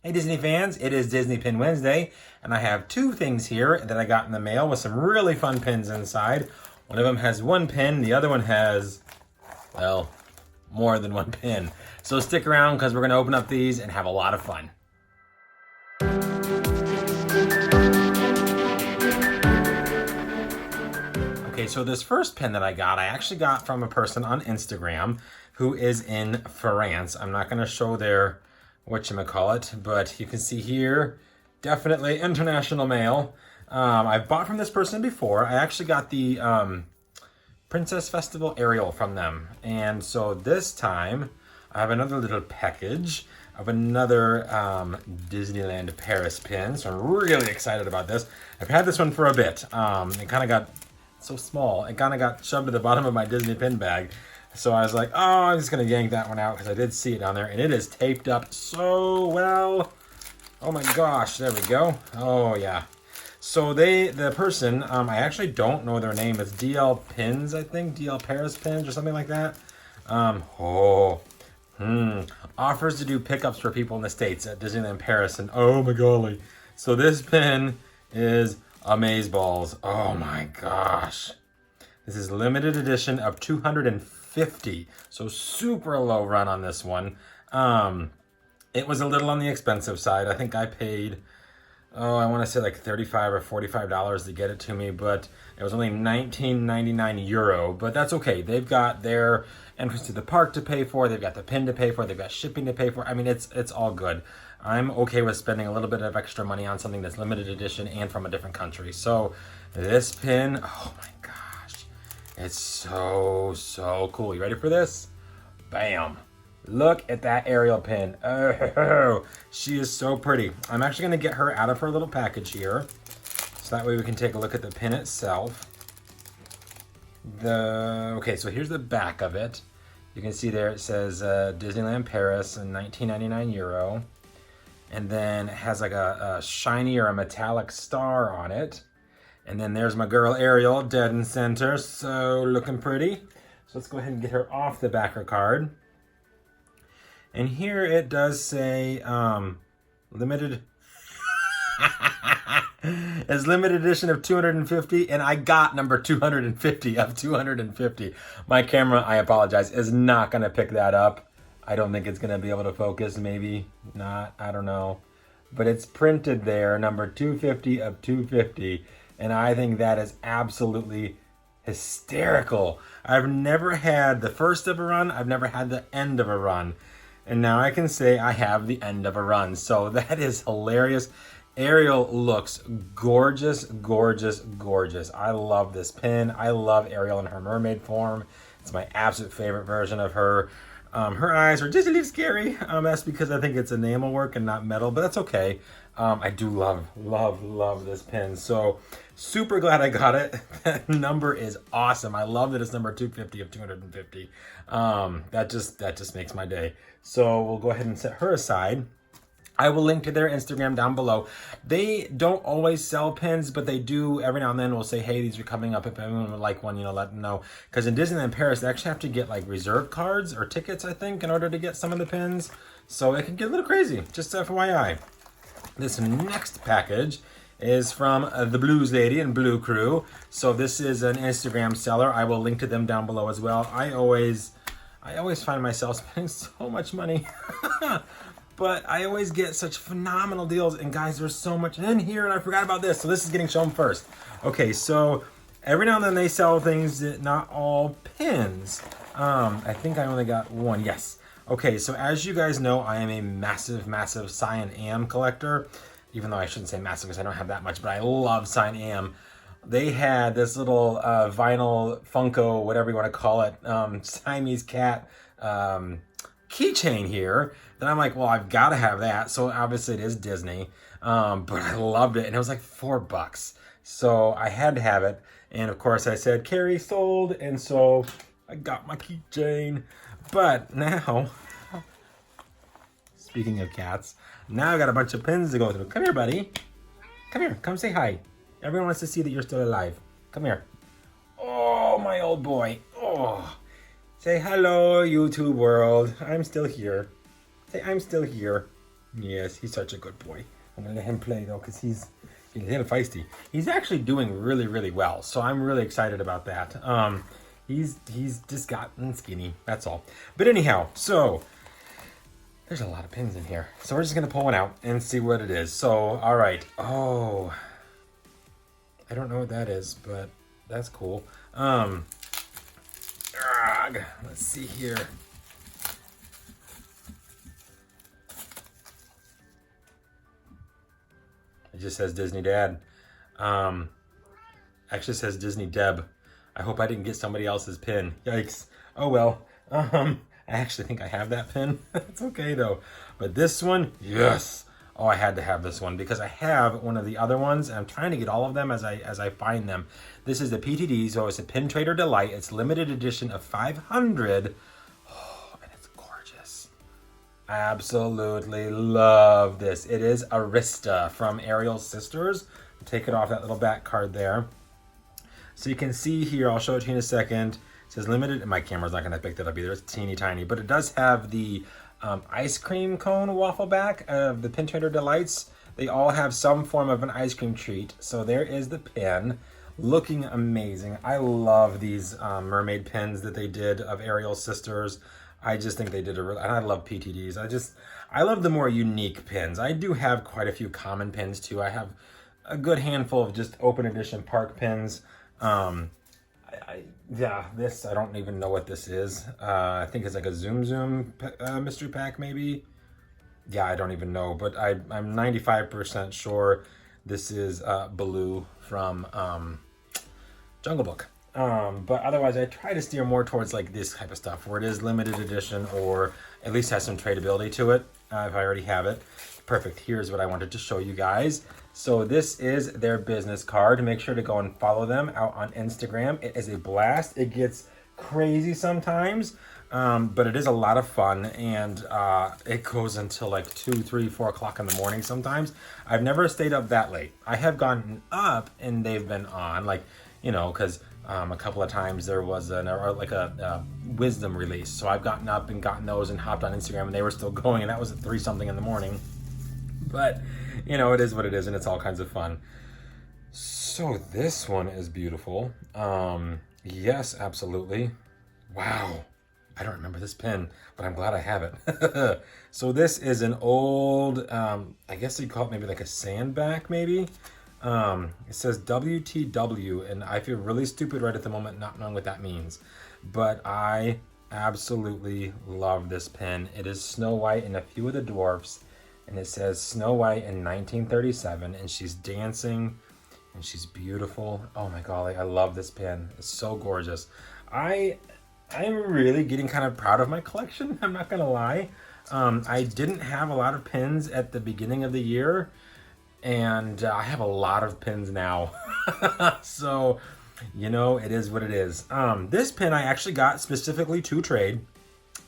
Hey Disney fans, it is Disney Pin Wednesday, and I have two things here that I got in the mail with some really fun pins inside. One of them has one pin, the other one has, well, more than one pin. So stick around because we're going to open up these and have a lot of fun. Okay, so this first pin that I actually got from a person on Instagram who is in France. I'm not going to show their whatchamacallit, but you can see here, definitely international mail. I've bought from this person before. I actually got the Princess Festival Ariel from them. And so this time, I have another little package of another Disneyland Paris pin. So I'm really excited about this. I've had this one for a bit. It kind of got so small. It kind of got shoved to the bottom of my Disney pin bag. So I was like, oh, I'm just going to yank that one out because I did see it on there. And it is taped up so well. Oh my gosh, there we go. Oh yeah. So the person, I actually don't know their name. It's DL Pins, I think. DL Paris Pins or something like that. Offers to do pickups for people in the States at Disneyland Paris. And oh my golly. So this pin is Amazeballs. Oh my gosh. This is limited edition of 250. So super low run on this one. It was a little on the expensive side. I think I paid, I want to say like $35 or $45 to get it to me, but it was only 19.99 euro, but that's okay. They've got their entrance to the park to pay for, they've got the pin to pay for, they've got shipping to pay for. I mean, it's all good. I'm okay with spending a little bit of extra money on something that's limited edition and from a different country. So this pin, oh my gosh, it's so cool. You ready for this? Bam. Look at that Ariel pin. Oh, she is so pretty. I'm actually going to get her out of her little package here. So that way we can take a look at the pin itself. Okay, so here's the back of it. You can see there it says Disneyland Paris and 19.99 euro. And then it has like a shiny or a metallic star on it. And then there's my girl Ariel, dead in center. So looking pretty. So let's go ahead and get her off the backer card. And here it does say limited. It's limited edition of 250, and I got number 250 of 250. My camera, I apologize, is not going to pick that up. I don't think it's going to be able to focus. Maybe not. I don't know. But it's printed there, number 250 of 250. And I think that is absolutely hysterical. I've never had the first of a run. I've never had the end of a run. And now I can say I have the end of a run. So that is hilarious. Ariel looks gorgeous, gorgeous, gorgeous. I love this pin. I love Ariel in her mermaid form. It's my absolute favorite version of her. Her eyes are just a little scary. That's because I think it's enamel work and not metal, but that's okay. I do love this pin. So super glad I got it. That number is awesome. I love that it's number 250 of 250. That just makes my day. So we'll go ahead and set her aside. I will link to their Instagram down below. They don't always sell pins, but they do every now and then will say, hey, these are coming up. If anyone would like one, let them know. Because in Disneyland Paris, they actually have to get like reserve cards or tickets, I think, in order to get some of the pins. So it can get a little crazy, just FYI. This next package is from the Blues Lady and Blue Crew. So this is an Instagram seller. I will link to them down below as well. I always find myself spending so much money. But I always get such phenomenal deals. And guys, there's so much in here, and I forgot about this. So this is getting shown first. Okay, so every now and then they sell things that not all pins. I think I only got one. Yes. Okay, so as you guys know, I am a massive Cyan-Am collector. Even though I shouldn't say massive because I don't have that much, but I love Cyan-Am. They had this little vinyl Funko, whatever you want to call it, Siamese cat keychain here that I'm like, well, I've got to have that. So obviously it is Disney, but I loved it, and it was like $4. So I had to have it, and of course I said Carrie sold, and so I got my keychain. But now, speaking of cats, now I got a bunch of pins to go through. Come here, buddy. Come here. Come say hi. Everyone wants to see that you're still alive. Come here. Oh, my old boy. Oh. Say hello, YouTube world. I'm still here. Say I'm still here. Yes, he's such a good boy. I'm gonna let him play though, because he's a little feisty. He's actually doing really, really well, so I'm really excited about that. He's just gotten skinny. That's all. But anyhow, so there's a lot of pins in here, so we're just gonna pull one out and see what it is. So, all right. Oh, I don't know what that is, but that's cool. Let's see here. It just says Disney Dad. Actually says Disney Deb. I hope I didn't get somebody else's pin. Yikes. Oh well. I actually think I have that pin. It's okay though. But this one, yes. Oh, I had to have this one because I have one of the other ones, and I'm trying to get all of them as I find them. This is the PTD, so it's a Pin Trader Delight. It's limited edition of 500. Oh, and it's gorgeous. I absolutely love this. It is Arista from Ariel's Sisters. Take it off that little back card there. So you can see here, I'll show it to you in a second. It says limited, and my camera's not gonna pick that up either. It's teeny tiny, but it does have the ice cream cone waffle back of the Pin Trader Delights. They all have some form of an ice cream treat. So there is the pin, looking amazing. I love these mermaid pins that they did of Ariel's Sisters. I just think they did and I love PTDs. I love the more unique pins. I do have quite a few common pins too. I have a good handful of just open edition park pins. Yeah, this, I don't even know what this is. I think it's like a Zoom Zoom mystery pack maybe. Yeah, I don't even know, but I'm 95% sure this is Baloo from Jungle Book. But otherwise I try to steer more towards like this type of stuff where it is limited edition or at least has some tradability to it if I already have it. Perfect. Here's what I wanted to show you guys. So this is their business card. Make sure to go and follow them out on Instagram. It is a blast. It gets crazy sometimes, but it is a lot of fun, and it goes until like 2, 3, 4 o'clock in the morning sometimes. I've never stayed up that late. I have gotten up and they've been on, like, you know, because a couple of times there was a wisdom release. So I've gotten up and gotten those and hopped on Instagram and they were still going, and that was at 3 something in the morning. But, you know, it is what it is, and it's all kinds of fun. So this one is beautiful. Yes, absolutely. Wow. I don't remember this pin, but I'm glad I have it. So this is an old, I guess you'd call it maybe like a sandback, maybe. It says WTW, and I feel really stupid right at the moment not knowing what that means. But I absolutely love this pin. It is Snow White and a few of the dwarfs. And it says Snow White in 1937, and she's dancing, and she's beautiful. Oh my golly, I love this pin. It's so gorgeous. I'm really getting kind of proud of my collection. I'm not gonna lie. I didn't have a lot of pins at the beginning of the year, and I have a lot of pins now. So, you know, it is what it is. This pin I actually got specifically to trade.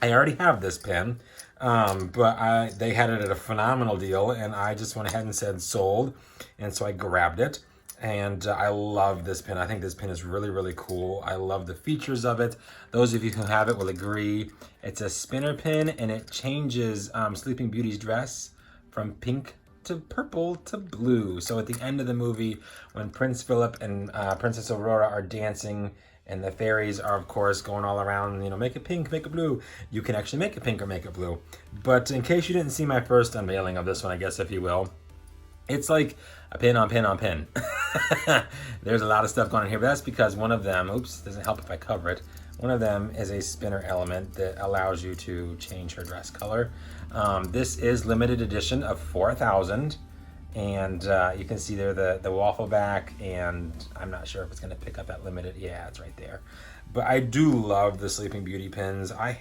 I already have this pin. But they had it at a phenomenal deal, and I just went ahead and said sold, and so I grabbed it, and I love this pin. I think this pin is really, really cool. I love the features of it. Those of you who have it will agree. It's a spinner pin, and it changes Sleeping Beauty's dress from pink to purple to blue. So at the end of the movie, when Prince Philip and Princess Aurora are dancing, and the fairies are, of course, going all around, you know, make it pink, make it blue. You can actually make it pink or make it blue. But in case you didn't see my first unveiling of this one, I guess, if you will, it's like a pin on pin on pin. There's a lot of stuff going on here, but that's because one of them, oops, doesn't help if I cover it. One of them is a spinner element that allows you to change her dress color. This is limited edition of 4,000. And you can see there the waffle back, and I'm not sure if it's going to pick up that limited. Yeah, it's right there. But I do love the Sleeping Beauty pins. I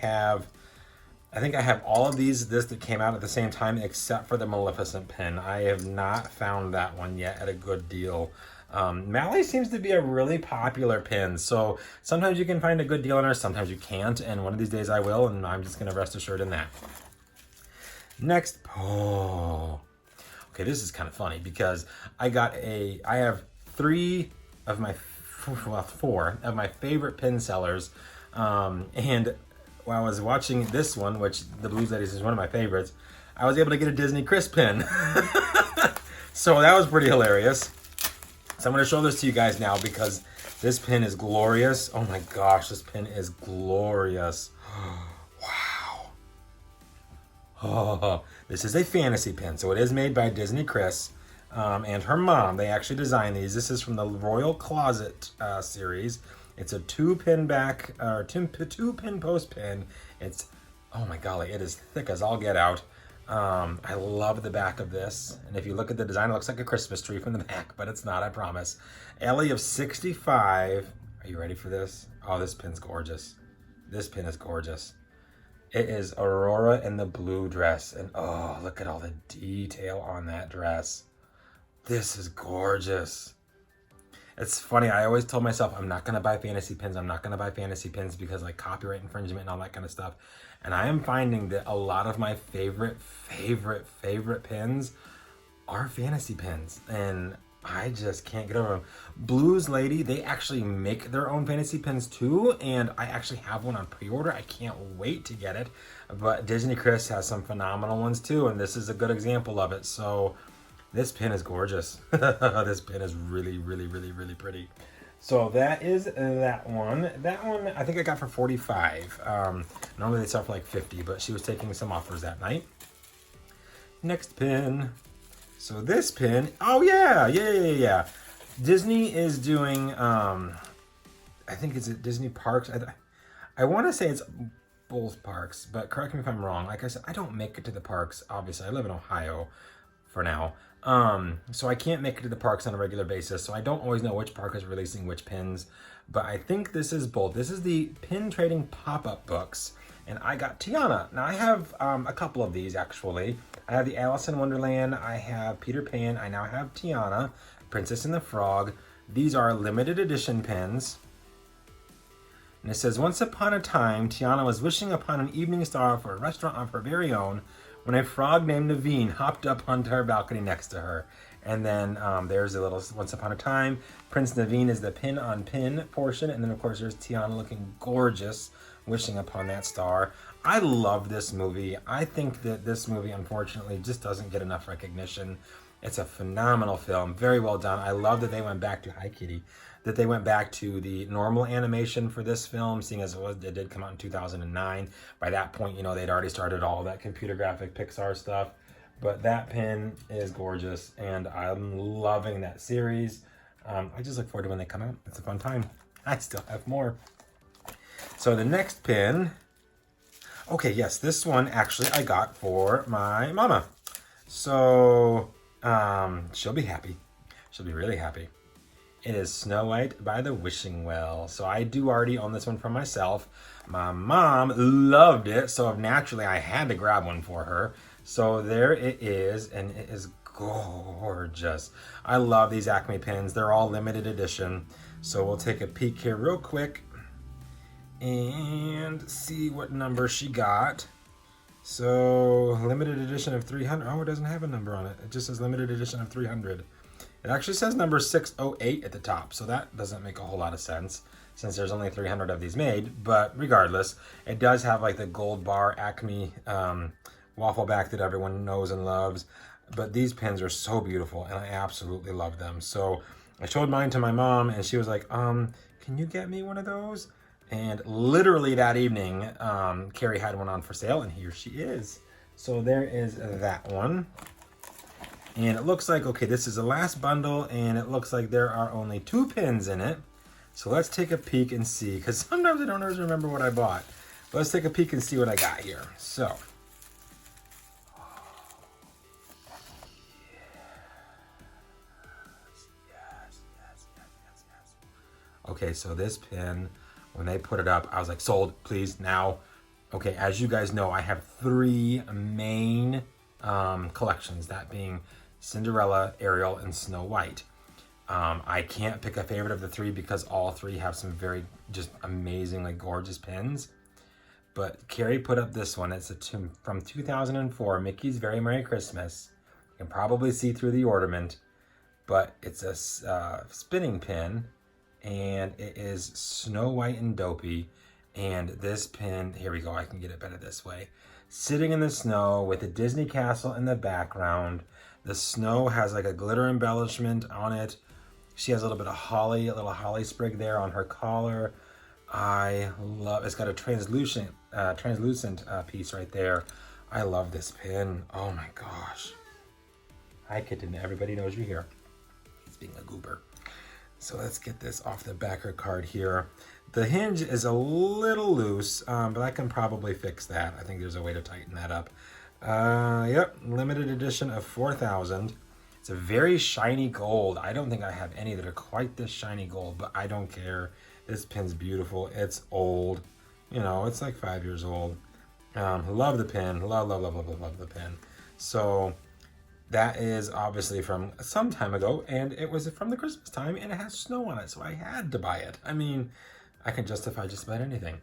think I have all of this that came out at the same time except for the Maleficent pin. I have not found that one yet at a good deal. Mally seems to be a really popular pin, so sometimes you can find a good deal on her, sometimes you can't, and one of these days I will, and I'm just going to rest assured in that. Next, okay, this is kind of funny because I have 4 of my favorite pin sellers. And while I was watching this one, which the Blues Ladies is one of my favorites, I was able to get a Disney Chris pin. So that was pretty hilarious. So I'm going to show this to you guys now because this pin is glorious. Oh my gosh, this pin is glorious. Wow. Oh, this is a fantasy pin. So it is made by Disney Chris and her mom. They actually designed these. This is from the Royal Closet series. It's a 2-pin back, or 2-pin post pin. It's, oh my golly, it is thick as all get out. I love the back of this. And if you look at the design, it looks like a Christmas tree from the back, but it's not, I promise. Ellie of 65. Are you ready for this? Oh, this pin's gorgeous. This pin is gorgeous. It is Aurora in the blue dress. And oh, look at all the detail on that dress. This is gorgeous. It's funny, I always told myself I'm not going to buy fantasy pins. I'm not going to buy fantasy pins because like copyright infringement and all that kind of stuff. And I am finding that a lot of my favorite pins are fantasy pins. And I just can't get over them. Blues Lady, they actually make their own fantasy pins too. And I actually have one on pre-order. I can't wait to get it. But Disney Chris has some phenomenal ones too. And this is a good example of it. So this pin is gorgeous. This pin is really pretty. So that is that one. That one I think I got for 45. Normally they sell for like 50, but she was taking some offers that night. Next pin. So this pin, oh yeah. Disney is doing, I think it's at Disney Parks. I want to say it's both parks, but correct me if I'm wrong. Like I said, I don't make it to the parks. Obviously, I live in Ohio for now. So I can't make it to the parks on a regular basis. So I don't always know which park is releasing which pins, but I think this is both. This is the pin trading pop-up books, and I got Tiana. Now I have a couple of these actually. I have the Alice in Wonderland. I have Peter Pan. I now have Tiana, Princess and the Frog. These are limited edition pins. And it says, once upon a time, Tiana was wishing upon an evening star for a restaurant of her very own when a frog named Naveen hopped up onto her balcony next to her. And then there's a little once upon a time. Prince Naveen is the pin on pin portion. And then of course there's Tiana looking gorgeous, wishing upon that star. I love this movie. I think that this movie unfortunately just doesn't get enough recognition. It's a phenomenal film, very well done. I love that they went back to, hi kitty, that they went back to the normal animation for this film, seeing as it did come out in 2009. By that point, you know, they'd already started all that computer graphic Pixar stuff. But that pin is gorgeous, and I'm loving that series. I just look forward to when they come out. It's a fun time. I still have more. So the next pin, okay, yes, this one actually I got for my mama. So she'll be happy. She'll be really happy. It is Snow White by the Wishing Well. So I do already own this one for myself. My mom loved it, so naturally I had to grab one for her. So there it is, and it is gorgeous. I love these Acme pins. They're all limited edition. So we'll take a peek here real quick and see what number she got. So limited edition of 300. Oh, it doesn't have a number on it. It just says limited edition of 300. It actually says number 608 at the top, so that doesn't make a whole lot of sense since there's only 300 of these made. But regardless, it does have like the gold bar Acme waffle back that everyone knows and loves. But these pins are so beautiful, and I absolutely love them. So I showed mine to my mom, and she was like, can you get me one of those? And literally that evening, Carrie had one on for sale, and here she is. So there is that one. And it looks like, okay, this is the last bundle, and it looks like there are only 2 pins in it. So let's take a peek and see, because sometimes I don't always remember what I bought. But let's take a peek and see what I got here. So, yes. Okay, so this pin, when they put it up, I was like, sold, please, now. Okay, as you guys know, I have 3 main collections, that being Cinderella, Ariel, and Snow White. I can't pick a favorite of the 3 because all 3 have some very just amazingly gorgeous pins. But Carrie put up this one. It's from 2004, Mickey's Very Merry Christmas. You can probably see through the ornament, but it's a spinning pin, and it is Snow White and Dopey. And this pin, here we go, I can get it better this way, sitting in the snow with a Disney castle in the background. The snow has like a glitter embellishment on it. She has a little bit of holly, a little holly sprig there on her collar. I love, it's got a translucent piece right there. I love this pin. Oh my gosh. Hi kitten, everybody knows you're here. He's being a goober. So let's get this off the backer card here. The hinge is a little loose, but I can probably fix that. I think there's a way to tighten that up. Yep, limited edition of 4,000. It's a very shiny gold. I don't think I have any that are quite this shiny gold, but I don't care. This pin's beautiful. It's old. You know, it's like 5 years old. Love the pin. Love the pin. So that is obviously from some time ago, and it was from the Christmas time, and it has snow on it, so I had to buy it. I mean, I can justify just about anything.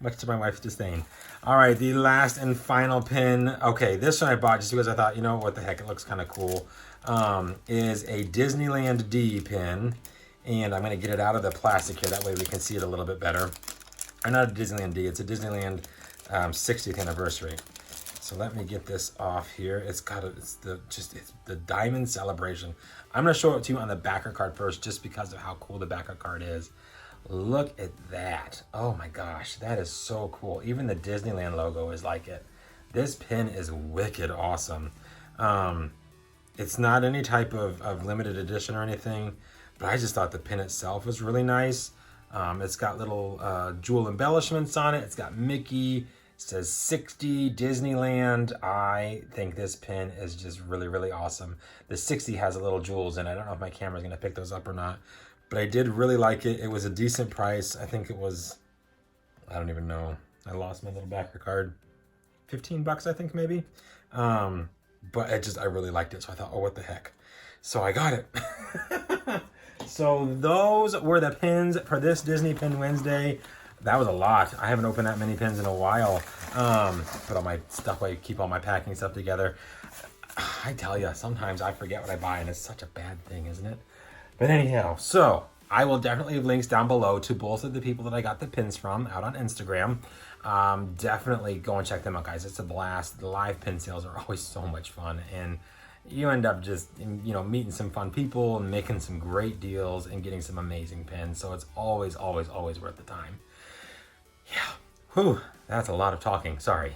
Much to my wife's disdain. All right, the last and final pin. Okay, this one I bought just because I thought, you know what the heck, it looks kind of cool. Is a Disneyland D pin, and I'm going to get it out of the plastic here. That way we can see it a little bit better. Or not a Disneyland D, it's a Disneyland 60th anniversary. So let me get this off here. It's the diamond celebration. I'm gonna show it to you on the backer card first, just because of how cool the backer card is. Look at that. Oh my gosh, that is so cool. Even the Disneyland logo is like it. This pin is wicked awesome. It's not any type of limited edition or anything, but I just thought the pin itself was really nice. It's got little jewel embellishments on it. It's got Mickey. It says 60 Disneyland. I think this pin is just really, really awesome. The 60 has a little jewels in it. I don't know if my camera's gonna pick those up or not, but I did really like it. It was a decent price. I think it was, I don't even know. I lost my little backer card. 15 bucks, I think maybe. But I really liked it. So I thought, oh, what the heck? So I got it. So those were the pins for this Disney Pin Wednesday. That was a lot. I haven't opened that many pins in a while. Put all my stuff, I keep all my packing stuff together. I tell you, sometimes I forget what I buy, and it's such a bad thing, isn't it? But anyhow, so I will definitely have links down below to both of the people that I got the pins from out on Instagram. Definitely go and check them out, guys. It's a blast. The live pin sales are always so much fun, and you end up just, you know, meeting some fun people and making some great deals and getting some amazing pins. So it's always, always, always worth the time. Yeah, whew, that's a lot of talking, sorry.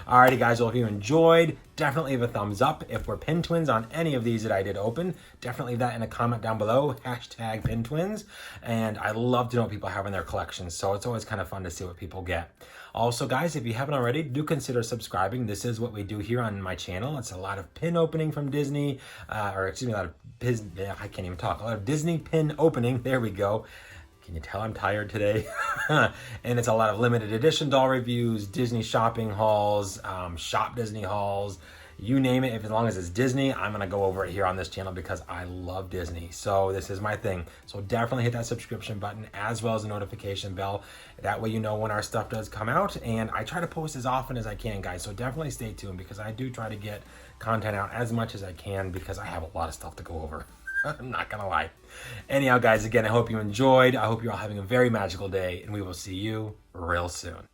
Alrighty guys, well if you enjoyed, definitely leave a thumbs up. If we're pin twins on any of these that I did open, definitely leave that in a comment down below, hashtag pin twins. And I love to know what people have in their collections, so it's always kind of fun to see what people get. Also guys, if you haven't already, do consider subscribing. This is what we do here on my channel. It's a lot of pin opening from Disney, a lot of Disney pin opening, there we go. Can you tell I'm tired today? And it's a lot of limited edition doll reviews, Disney shopping hauls, shop Disney hauls, you name it. As long as it's Disney, I'm gonna go over it here on this channel because I love Disney. So this is my thing. So definitely hit that subscription button as well as the notification bell. That way you know when our stuff does come out. And I try to post as often as I can, guys. So definitely stay tuned because I do try to get content out as much as I can because I have a lot of stuff to go over. I'm not gonna lie. Anyhow, guys, again, I hope you enjoyed. I hope you're all having a very magical day, and we will see you real soon.